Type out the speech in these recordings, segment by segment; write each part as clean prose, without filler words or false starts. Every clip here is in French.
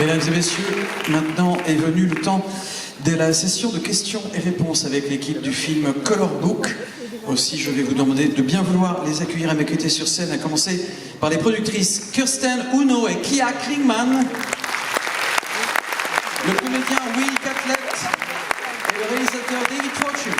Mesdames et messieurs, maintenant est venu le temps de la session de questions et réponses avec l'équipe du film Color Book. Aussi, je vais vous demander de bien vouloir les accueillir à mes côtés sur scène, à commencer par les productrices Kirsten Uno et Kia Klingman, le comédien Will Catlett et le réalisateur David Fortune.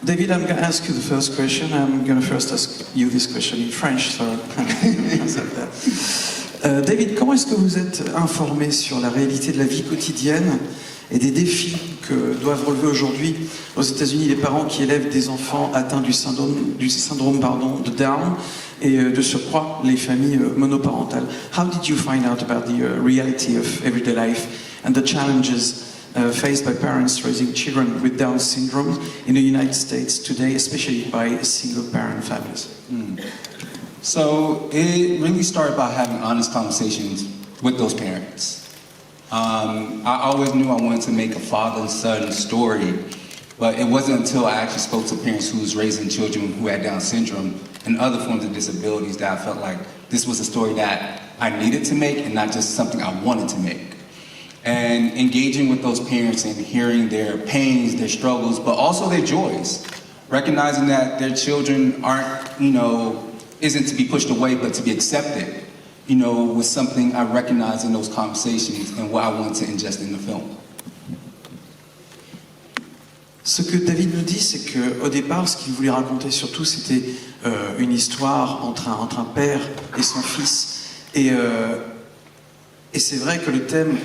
David, I'm going to ask you the first question. I'm going to first ask you this question in French, so David, comment est-ce que vous êtes informé sur la réalité de la vie quotidienne et des défis que doivent relever aujourd'hui aux États-Unis les parents qui élèvent des enfants atteints du syndrome de Down et de surcroît les familles monoparentales? How did you find out about the reality of everyday life and the challenges faced by parents raising children with Down syndrome in the United States today, especially by single-parent families? So it really started by having honest conversations with those parents. I always knew I wanted to make a father and son story, but it wasn't until I actually spoke to parents who was raising children who had Down syndrome and other forms of disabilities that I felt like this was a story that I needed to make and not just something I wanted to make. And engaging with those parents and hearing their pains, their struggles, but also their joys. Recognizing that their children isn't to be pushed away, but to be accepted, was something I recognized in those conversations and what I wanted to ingest in the film. Ce que David nous dit, c'est qu'au départ, ce qu'il voulait raconter surtout, c'était une histoire entre un père et son fils. Et c'est vrai que le thème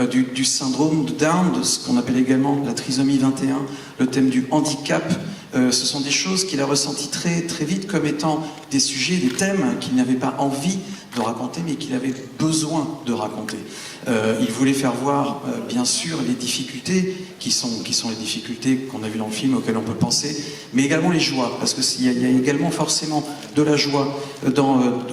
du syndrome de Down, de ce qu'on appelle également la trisomie 21, le thème du handicap, ce sont des choses qu'il a ressenties très, très vite comme étant des sujets, des thèmes qu'il n'avait pas envie de raconter, mais qu'il avait besoin de raconter. Il voulait faire voir, bien sûr, les difficultés qui sont les difficultés qu'on a vues dans le film, auxquelles on peut penser, mais également les joies, parce qu'il y a également forcément de la joie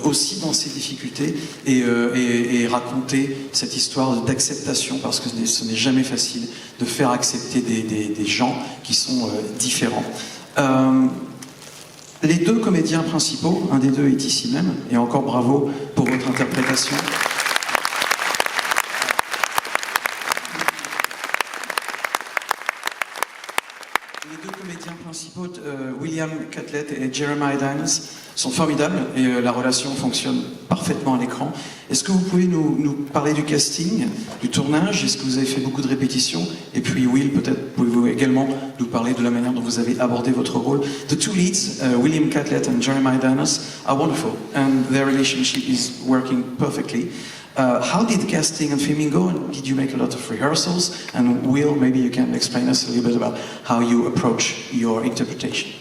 aussi dans ces difficultés, et raconter cette histoire d'acceptation, parce que ce n'est jamais facile de faire accepter des gens qui sont différents. Les deux comédiens principaux, un des deux est ici même, et encore bravo pour votre interprétation. Les deux comédiens principaux, William Catlett et Jeremiah Dines, sont formidables et la relation fonctionne parfaitement à l'écran. Est-ce que vous pouvez nous parler du casting, du tournage? Est-ce que vous avez fait beaucoup de répétitions? Et puis Will, peut-être pouvez-vous également nous parler de la manière dont vous avez abordé votre rôle? The two leads, William Catlett and Jeremiah Dines, are wonderful and their relationship is working perfectly. How did the casting and filming go, and did you make a lot of rehearsals? And Will, maybe you can explain us a little bit about how you approach your interpretation.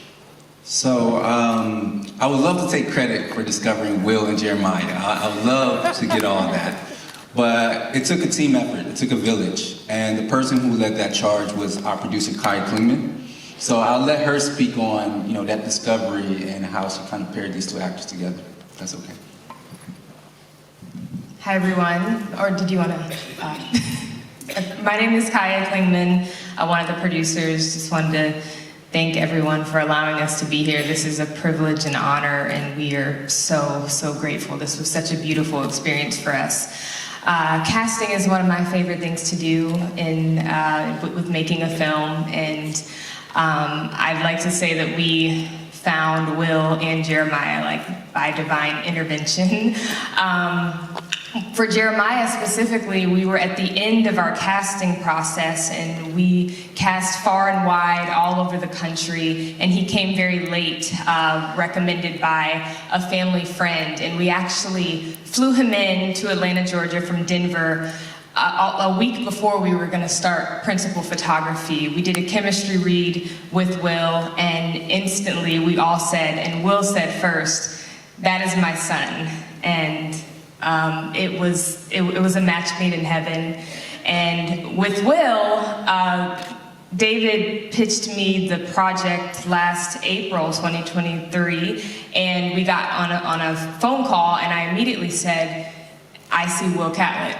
So I would love to take credit for discovering Will and Jeremiah. I would love to get all of that. But it took a team effort, it took a village. And the person who led that charge was our producer, Kia Klingman. So I'll let her speak on that discovery and how she kind of paired these two actors together. If that's okay. Hi everyone, or did you want to? My name is Kia Klingman, one of the producers. Just wanted to thank everyone for allowing us to be here. This is a privilege and honor, and we are so grateful. This was such a beautiful experience for us. Casting is one of my favorite things to do with making a film, and I'd like to say that we found Will and Jeremiah by divine intervention. For Jeremiah specifically, we were at the end of our casting process, and we cast far and wide all over the country, and he came very late, recommended by a family friend, and we actually flew him in to Atlanta, Georgia from Denver a week before we were going to start principal photography. We did a chemistry read with Will, and instantly we all said, and Will said first, "That is my son." And it was a match made in heaven. And with Will, David pitched me the project last April 2023, and we got on a phone call, and I immediately said, I see Will Catlett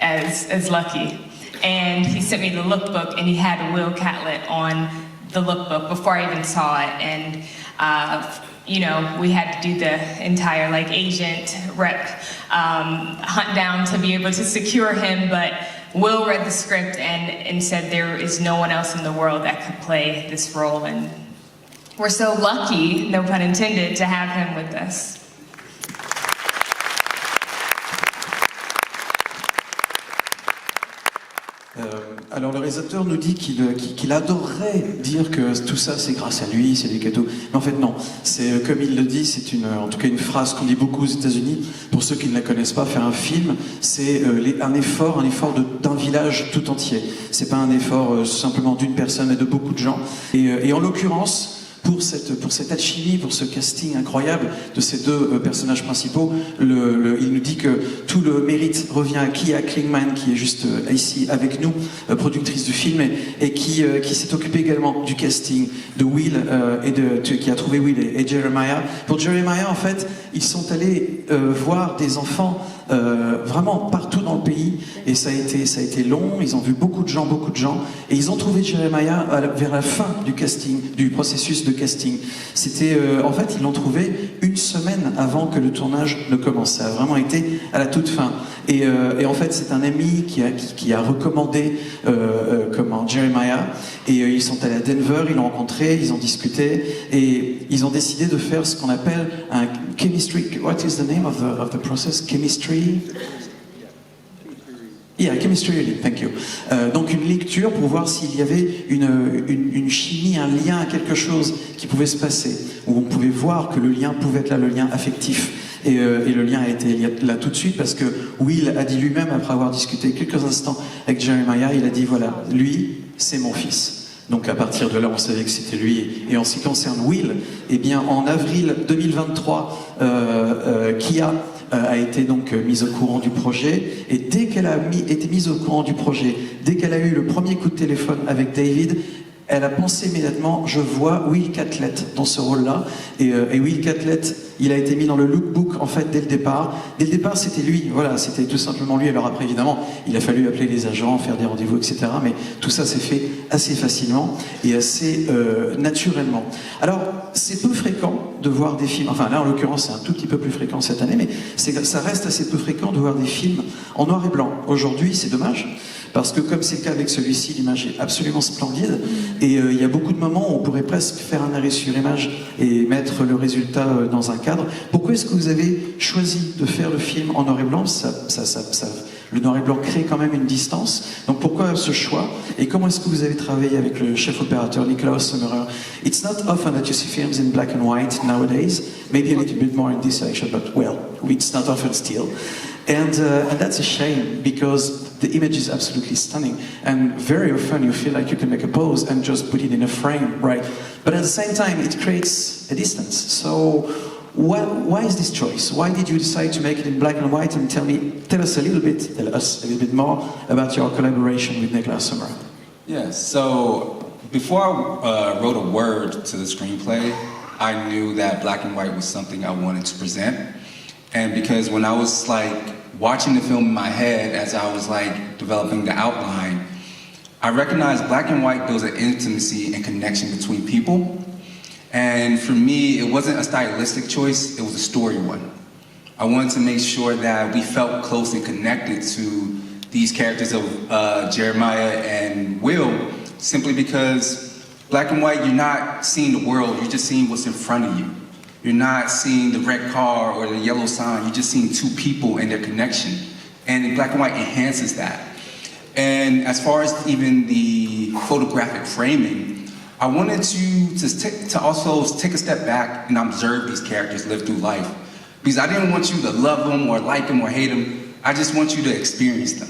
as Lucky. And he sent me the lookbook, and he had Will Catlett on the lookbook before I even saw it. And you know, we had to do the entire like agent rep hunt down to be able to secure him, but Will read the script and said there is no one else in the world that could play this role, and we're so lucky, no pun intended, to have him with us. Alors le réalisateur nous dit qu'il adorerait dire que tout ça c'est grâce à lui, c'est des cadeaux. Mais en fait non, c'est comme il le dit, c'est en tout cas une phrase qu'on dit beaucoup aux États-Unis. Pour ceux qui ne la connaissent pas, faire un film, c'est un effort d'un village tout entier. C'est pas un effort simplement d'une personne, mais de beaucoup de gens. Et en l'occurrence, pour cette alchimie, pour ce casting incroyable de ces deux personnages principaux, il nous dit que tout le mérite revient à Kia Klingman, qui est juste ici avec nous, productrice du film, et qui s'est occupée également du casting de Will, qui a trouvé Will et Jeremiah. Pour Jeremiah, en fait, ils sont allés voir des enfants vraiment partout dans le pays, et ça a été long. Ils ont vu beaucoup de gens, et ils ont trouvé Jeremiah vers la fin du processus de casting. C'était, en fait, ils l'ont trouvé une semaine avant que le tournage ne commence. Ça a vraiment été à la toute fin. Et en fait, c'est un ami qui a recommandé Jeremiah, et ils sont allés à Denver, ils l'ont rencontré, ils ont discuté, et ils ont décidé de faire ce qu'on appelle un chemistry. What is the name of the process? Chemistry? Yeah, chemistry reading, thank you. Donc une lecture pour voir s'il y avait une chimie, un lien, quelque chose qui pouvait se passer, où on pouvait voir que le lien pouvait être là, le lien affectif. Et le lien a été là tout de suite, parce que Will a dit lui-même, après avoir discuté quelques instants avec Jeremiah, il a dit voilà, lui, c'est mon fils. Donc à partir de là, on savait que c'était lui. Et en ce qui concerne Will, eh bien en avril 2023, Kia a été donc mise au courant du projet, et dès qu'elle a été mise au courant du projet, dès qu'elle a eu le premier coup de téléphone avec David, elle a pensé immédiatement, je vois Will Catlett dans ce rôle-là, et Will Catlett, il a été mis dans le lookbook en fait dès le départ. Dès le départ, c'était lui, voilà, c'était tout simplement lui. Alors après, évidemment, il a fallu appeler les agents, faire des rendez-vous, etc. Mais tout ça s'est fait assez facilement et assez naturellement. Alors, c'est peu fréquent de voir des films, enfin là en l'occurrence c'est un tout petit peu plus fréquent cette année, mais ça reste assez peu fréquent de voir des films en noir et blanc. Aujourd'hui, c'est dommage, parce que comme c'est le cas avec celui-ci, l'image est absolument splendide, et il y a beaucoup de moments où on pourrait presque faire un arrêt sur image et mettre le résultat dans un cadre. Pourquoi est-ce que vous avez choisi de faire le film en noir et blanc? Le noir et blanc crée quand même une distance, donc pourquoi ce choix? Et comment est-ce que vous avez travaillé avec le chef opérateur Nicolas Sommerer? It's not often that you see films in black and white nowadays, maybe a little bit more in this section, but well, it's not often still. And that's a shame, because the image is absolutely stunning, and very often you feel like you can make a pose and just put it in a frame, right? But at the same time, it creates a distance. So why is this choice? Why did you decide to make it in black and white? And tell us a little bit more about your collaboration with Nicolas Sommerer. Yes, so before I wrote a word to the screenplay, I knew that black and white was something I wanted to present. And because when I was like watching the film in my head as I was like developing the outline, I recognized black and white builds an intimacy and connection between people. And for me, it wasn't a stylistic choice, it was a story one. I wanted to make sure that we felt close and connected to these characters of Jeremiah and Will, simply because black and white, you're not seeing the world, you're just seeing what's in front of you. You're not seeing the red car or the yellow sign, you're just seeing two people and their connection. And black and white enhances that. And as far as even the photographic framing, I wanted to also take a step back and observe these characters live through life. Because I didn't want you to love them or like them or hate them, I just want you to experience them.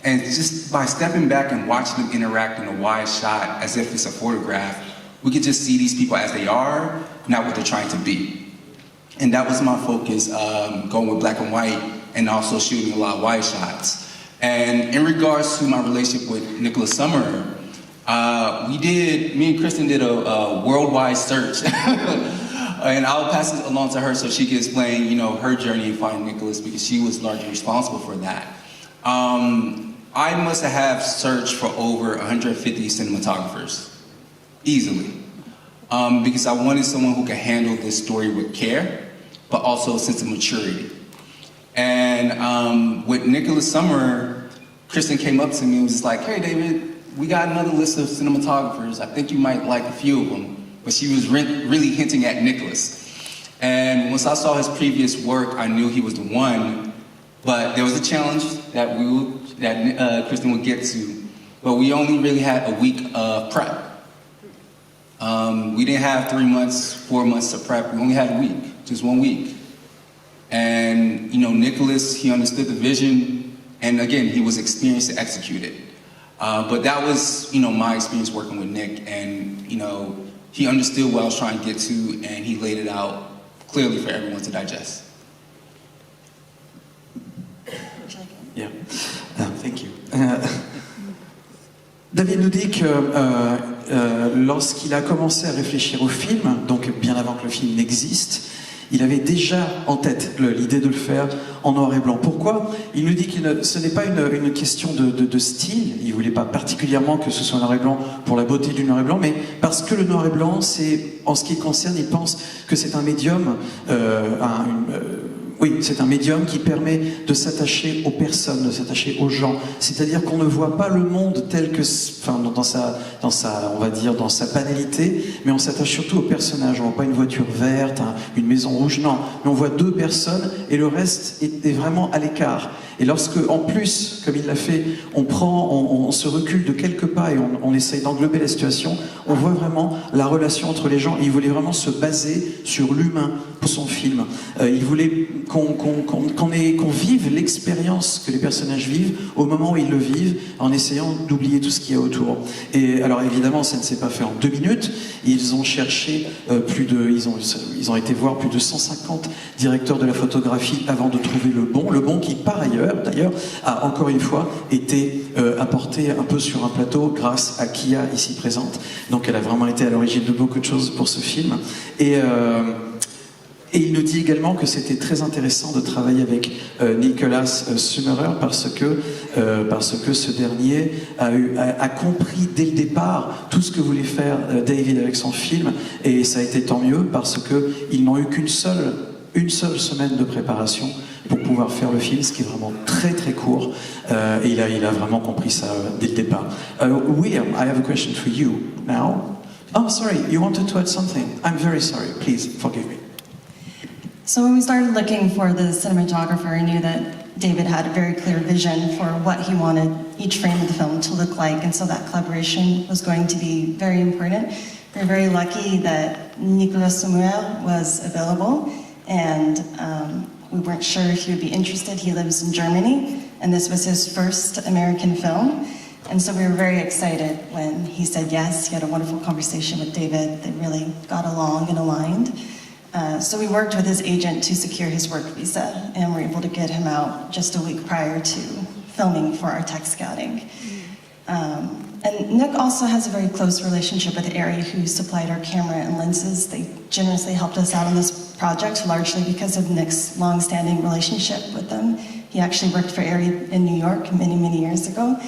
And just by stepping back and watching them interact in a wide shot as if it's a photograph, we could just see these people as they are, not what they're trying to be. And that was my focus, going with black and white and also shooting a lot of wide shots. And in regards to my relationship with Nicolas Sommerer, Me and Kristen did a worldwide search. And I'll pass it along to her so she can explain, you know, her journey in finding Nicholas, because she was largely responsible for that. I must have searched for over 150 cinematographers, easily. Because I wanted someone who could handle this story with care, but also a sense of maturity. And with Nicholas Summer, Kristen came up to me and was just like, hey David, we got another list of cinematographers. I think you might like a few of them. But she was really hinting at Nicholas. And once I saw his previous work, I knew he was the one. But there was a challenge that Kristen would get to. But we only really had a week of prep. We didn't have 3 months, 4 months to prep. We only had a week, just 1 week. And, you know, Nicholas, he understood the vision. And again, he was experienced to execute it. But that was, you know, my experience working with Nick. And, you know, he understood what I was trying to get to, and he laid it out clearly for everyone to digest. Yeah, thank you. David nous dit que lorsqu'il a commencé à réfléchir au film, donc bien avant que le film n'existe, il avait déjà en tête l'idée de le faire en noir et blanc. Pourquoi? Il nous dit que ce n'est pas une question de style, il ne voulait pas particulièrement que ce soit noir et blanc pour la beauté du noir et blanc, mais parce que le noir et blanc, en ce qui le concerne, il pense que c'est un médium, oui, c'est un médium qui permet de s'attacher aux personnes, de s'attacher aux gens. C'est-à-dire qu'on ne voit pas le monde tel que, enfin, dans sa, on va dire, dans sa banalité, mais on s'attache surtout aux personnages. On voit pas une voiture verte, une maison rouge, non. Mais on voit 2 personnes et le reste est vraiment à l'écart. Et lorsque, en plus, comme il l'a fait, on se recule de quelques pas et on essaye d'englober la situation, on voit vraiment la relation entre les gens. Et il voulait vraiment se baser sur l'humain pour son film. Il voulait qu'on vive l'expérience que les personnages vivent au moment où ils le vivent, en essayant d'oublier tout ce qu'il y a autour. Et alors évidemment, ça ne s'est pas fait en 2 minutes. Ils ont cherché ils ont été voir plus de 150 directeurs de la photographie avant de trouver le bon qui par ailleurs, d'ailleurs, a encore une fois été apporté un peu sur un plateau grâce à Kia ici présente. Donc elle a vraiment été à l'origine de beaucoup de choses pour ce film. Et il nous dit également que c'était très intéressant de travailler avec Nicholas Summerer parce que ce dernier a compris dès le départ tout ce que voulait faire David avec son film, et ça a été tant mieux parce qu'ils n'ont eu qu'une seule semaine de préparation pour pouvoir faire le film, ce qui est vraiment très très court, et il a vraiment compris ça dès le départ. William, I have a question for you now. Oh, sorry, you wanted to add something. I'm very sorry, please forgive me. So when we started looking for the cinematographer, I knew that David had a very clear vision for what he wanted each frame of the film to look like, and so that collaboration was going to be very important. We were very lucky that Nicolas Samuel was available, and we weren't sure if he would be interested. He lives in Germany, and this was his first American film, and so we were very excited when he said yes. He had a wonderful conversation with David. They really got along and aligned. So we worked with his agent to secure his work visa, and were able to get him out just a week prior to filming for our tech scouting. And Nick also has a very close relationship with Ari, who supplied our camera and lenses. They generously helped us out on this project, largely because of Nick's long-standing relationship with them. He actually worked for Ari in New York many, many years ago,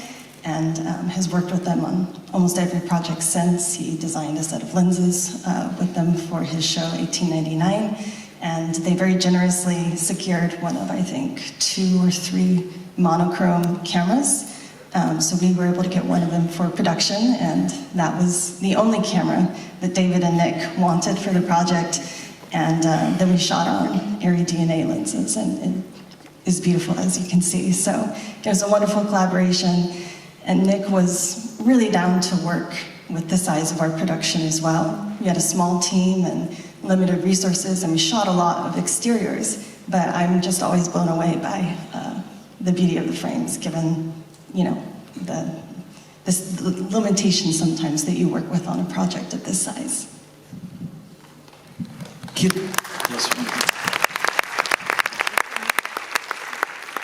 and has worked with them on almost every project since. He designed a set of lenses with them for his show 1899, and they very generously secured one of, I think, 2 or 3 monochrome cameras. So we were able to get one of them for production, and that was the only camera that David and Nick wanted for the project. And then we shot on Ari DNA lenses, and it is beautiful, as you can see. So it was a wonderful collaboration. And Nick was really down to work with the size of our production as well. We had a small team and limited resources, and we shot a lot of exteriors, but I'm just always blown away by the beauty of the frames, given, you know, the limitations sometimes that you work with on a project of this size.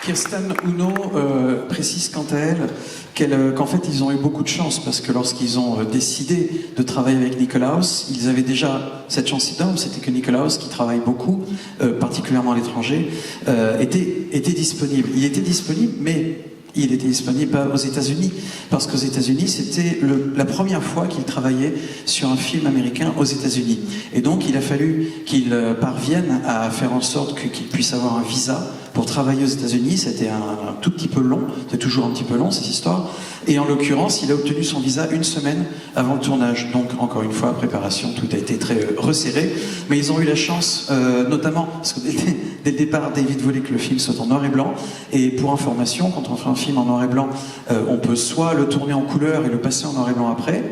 Kirsten Uno précise quant à elle qu'en fait ils ont eu beaucoup de chance parce que lorsqu'ils ont décidé de travailler avec Nikolaus, ils avaient déjà cette chance énorme, c'était que Nikolaus, qui travaille beaucoup, particulièrement à l'étranger, était disponible. Il était disponible, mais il était disponible pas aux États-Unis, parce qu'aux États-Unis, c'était la première fois qu'il travaillait sur un film américain aux États-Unis. Et donc, il a fallu qu'il parvienne à faire en sorte qu'il puisse avoir un visa pour travailler aux États-Unis. C'était un tout petit peu long, c'est toujours un petit peu long cette histoire. Et en l'occurrence, il a obtenu son visa une semaine avant le tournage. Donc, encore une fois, préparation, tout a été très resserré. Mais ils ont eu la chance, notamment, parce que dès le départ, David voulait que le film soit en noir et blanc. Et pour information, quand on fait un film en noir et blanc, on peut soit le tourner en couleur et le passer en noir et blanc après,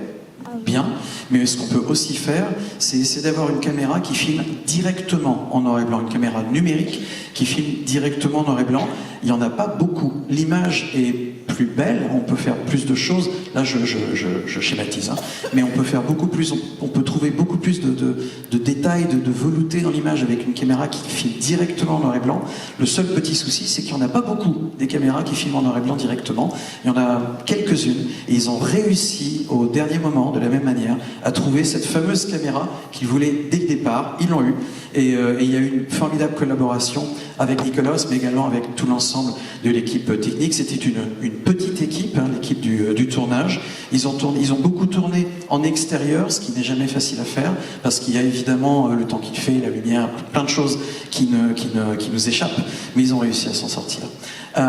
bien, mais ce qu'on peut aussi faire, c'est d'avoir une caméra qui filme directement en noir et blanc, une caméra numérique qui filme directement en noir et blanc. Il n'y en a pas beaucoup. L'image est plus belle, on peut faire plus de choses. Là, je schématise, hein. Mais on peut faire beaucoup plus, on peut trouver beaucoup plus de détails, de velouté dans l'image avec une caméra qui filme directement en noir et blanc. Le seul petit souci, c'est qu'il n'y en a pas beaucoup des caméras qui filment en noir et blanc directement. Il y en a quelques-unes, et ils ont réussi au dernier moment, de la même manière, à trouver cette fameuse caméra qu'ils voulaient dès le départ. Ils l'ont eu, et il y a eu une formidable collaboration avec Nikolaus, mais également avec tout l'ensemble de l'équipe technique. C'était une petite équipe, hein, l'équipe du tournage. Ils ont beaucoup tourné en extérieur, ce qui n'est jamais facile à faire, parce qu'il y a évidemment le temps qu'il fait, la lumière, plein de choses qui nous échappent, mais ils ont réussi à s'en sortir.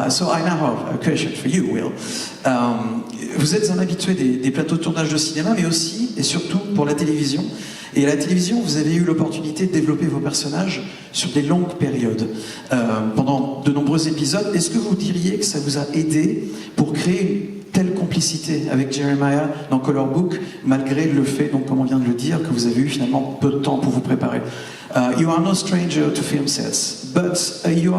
So I now have a question for you, Will. Vous êtes un habitué des plateaux de tournage de cinéma, mais aussi et surtout pour la télévision. Et à la télévision, vous avez eu l'opportunité de développer vos personnages sur des longues périodes, pendant de nombreux épisodes. Est-ce que vous diriez que ça vous a aidé pour créer une telle complicité avec Jeremiah dans Color Book, malgré le fait, donc comme on vient de le dire, que vous avez eu finalement peu de temps pour vous préparer? You are no stranger to film sets, but you've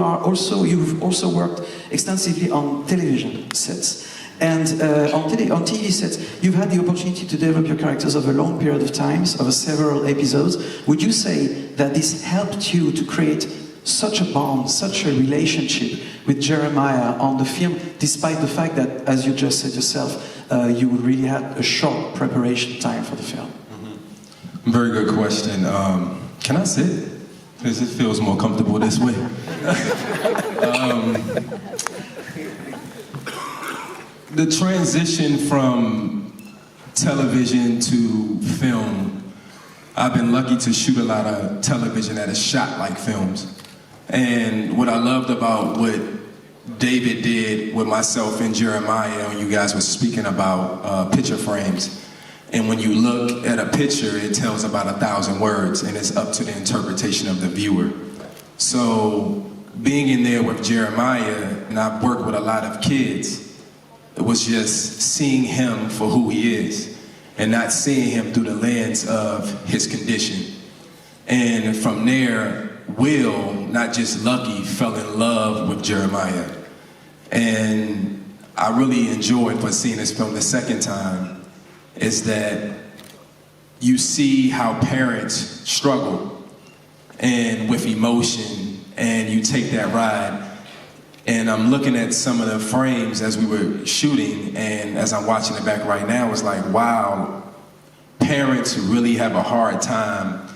also worked extensively on television sets. And on TV sets, you've had the opportunity to develop your characters over a long period of time, over several episodes. Would you say that this helped you to create such a bond, such a relationship with Jeremiah on the film, despite the fact that, as you just said yourself, you really had a short preparation time for the film? Mm-hmm. Very good question. Can I sit? Because it feels more comfortable this way. The transition from television to film, I've been lucky to shoot a lot of television that is shot like films. And what I loved about what David did with myself and Jeremiah, when you guys were speaking about picture frames, and when you look at a picture, it tells about 1,000 words, and it's up to the interpretation of the viewer. So being in there with Jeremiah, and I've worked with a lot of kids, it was just seeing him for who he is and not seeing him through the lens of his condition. And from there, Will, not just Lucky, fell in love with Jeremiah. And I really enjoyed for seeing this film the second time is that you see how parents struggle and with emotion, and you take that ride. And I'm looking at some of the frames as we were shooting, and as I'm watching it back right now, it's like, wow, parents really have a hard time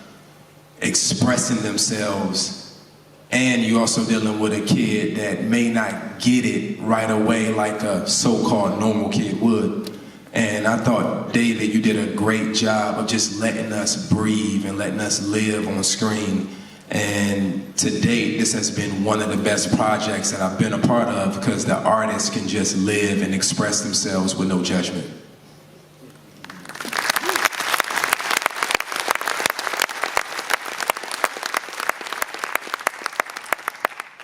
expressing themselves, and you're also dealing with a kid that may not get it right away like a so-called normal kid would. And I thought, David, you did a great job of just letting us breathe and letting us live on screen. And to date, this has been one of the best projects that I've been a part of because the artists can just live and express themselves with no judgment.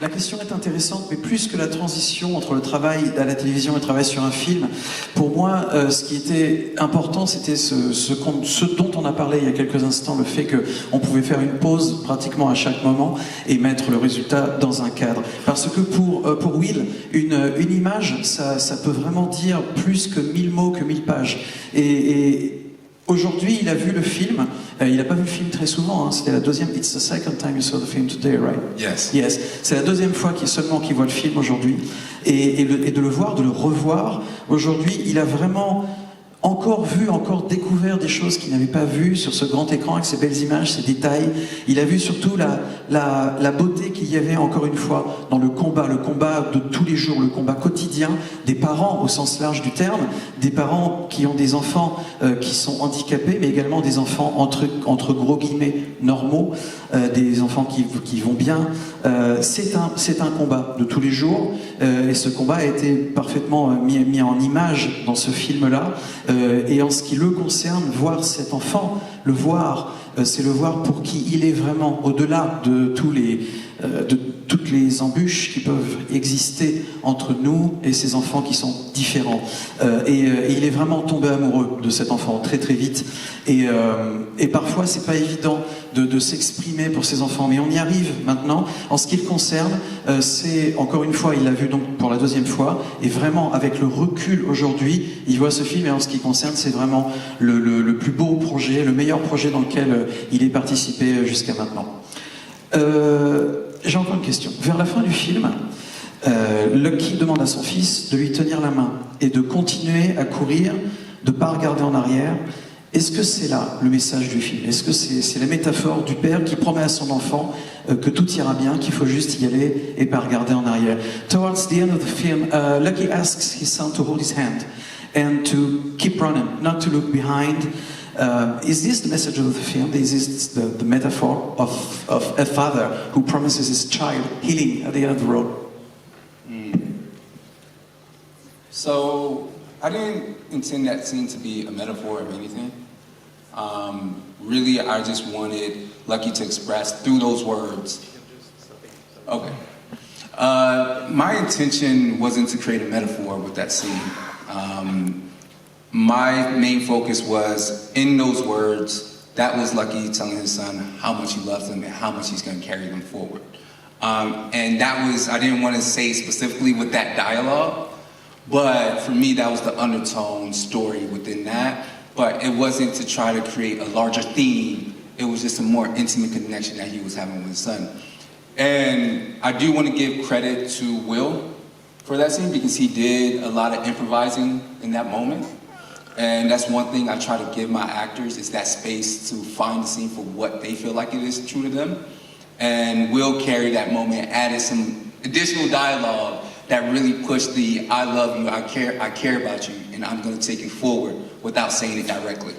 La question est intéressante, mais plus que la transition entre le travail à la télévision et le travail sur un film, pour moi, ce qui était important, c'était ce dont on a parlé il y a quelques instants, le fait qu'on pouvait faire une pause pratiquement à chaque moment et mettre le résultat dans un cadre. Parce que pour Will, une image, ça peut vraiment dire plus que 1000 mots, que 1000 pages. Et Aujourd'hui, il a vu le film. Il n'a pas vu le film très souvent. Hein. C'était la deuxième. It's the second time you saw the film today, right? Yes. Yes. C'est la deuxième fois qu'il voit le film aujourd'hui. Et de le voir, de le revoir. Aujourd'hui, il a vraiment encore découvert des choses qu'il n'avait pas vues sur ce grand écran avec ces belles images, ces détails. Il a vu surtout la beauté qu'il y avait encore une fois dans le combat de tous les jours, le combat quotidien des parents au sens large du terme, des parents qui ont des enfants qui sont handicapés, mais également des enfants entre gros guillemets normaux, des enfants qui vont bien. C'est un combat de tous les jours et ce combat a été parfaitement mis en image dans ce film-là. Et en ce qui le concerne, voir cet enfant, c'est le voir pour qui il est vraiment, au-delà de toutes les embûches qui peuvent exister entre nous et ces enfants qui sont différents. Et il est vraiment tombé amoureux de cet enfant très très vite. Et parfois, c'est pas évident de s'exprimer pour ces enfants, mais on y arrive maintenant. En ce qui le concerne, c'est encore une fois, il l'a vu donc pour la deuxième fois, et vraiment avec le recul aujourd'hui, il voit ce film, et en ce qui concerne, c'est vraiment le plus beau projet, le meilleur projet dans lequel il ait participé jusqu'à maintenant. J'ai encore une question. Vers la fin du film, Lucky demande à son fils de lui tenir la main et de continuer à courir, de ne pas regarder en arrière. Est-ce que c'est là le message du film? Est-ce que c'est la métaphore du père qui promet à son enfant que tout ira bien, qu'il faut juste y aller et pas regarder en arrière? Towards the end of the film, Lucky asks his son to hold his hand and to keep running, not to look behind. Is this the message of the film? Is this the metaphor of a father who promises his child healing at the end of the road? So, I didn't intend that scene to be a metaphor of anything. Really, I just wanted Lucky to express through those words. Okay. My intention wasn't to create a metaphor with that scene. My main focus was, in those words, that was Lucky telling his son how much he loves him and how much he's going to carry them forward. And that was, I didn't want to say specifically with that dialogue, but for me, that was the undertone story within that. But it wasn't to try to create a larger theme. It was just a more intimate connection that he was having with his son. And I do want to give credit to Will for that scene because he did a lot of improvising in that moment. And that's one thing I try to give my actors is that space to find the scene for what they feel like it is true to them. And Will carried that moment, added some additional dialogue that really pushed the I love you, I care about you, and I'm going to take you forward without saying it directly.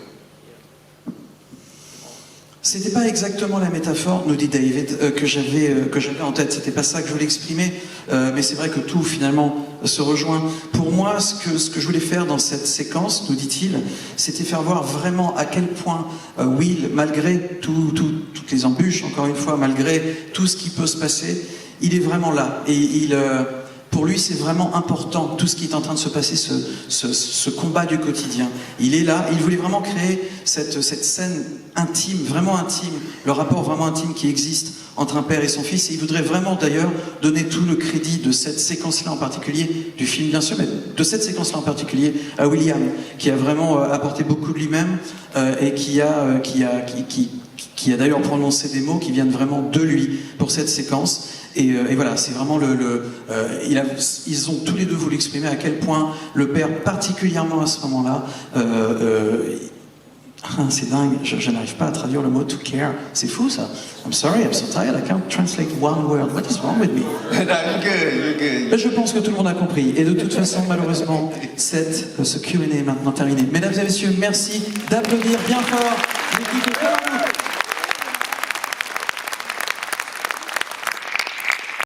C'était pas exactement la métaphore, nous dit David, que j'avais en tête. C'était pas ça que je voulais exprimer, mais c'est vrai que tout finalement se rejoint. Pour moi, ce que je voulais faire dans cette séquence, nous dit-il, c'était faire voir vraiment à quel point Will, malgré toutes les embûches, encore une fois, malgré tout ce qui peut se passer, il est vraiment là. Et pour lui, c'est vraiment important, tout ce qui est en train de se passer, ce combat du quotidien. Il est là, il voulait vraiment créer cette scène intime, vraiment intime, le rapport vraiment intime qui existe entre un père et son fils. Et il voudrait vraiment d'ailleurs donner tout le crédit de cette séquence-là en particulier, du film bien sûr, mais de cette séquence-là en particulier à William, qui a vraiment apporté beaucoup de lui-même et qui a d'ailleurs prononcé des mots qui viennent vraiment de lui pour cette séquence. Et voilà, c'est vraiment ils ont tous les deux voulu exprimer à quel point le père, particulièrement à ce moment-là, c'est dingue, je n'arrive pas à traduire le mot to care. C'est fou ça. I'm sorry, I'm so tired, I can't translate one word. What is wrong with me? No, you're good. Mais je pense que tout le monde a compris. Et de toute façon, malheureusement, ce Q&A est maintenant terminé. Mesdames et messieurs, merci d'applaudir bien fort l'équipe.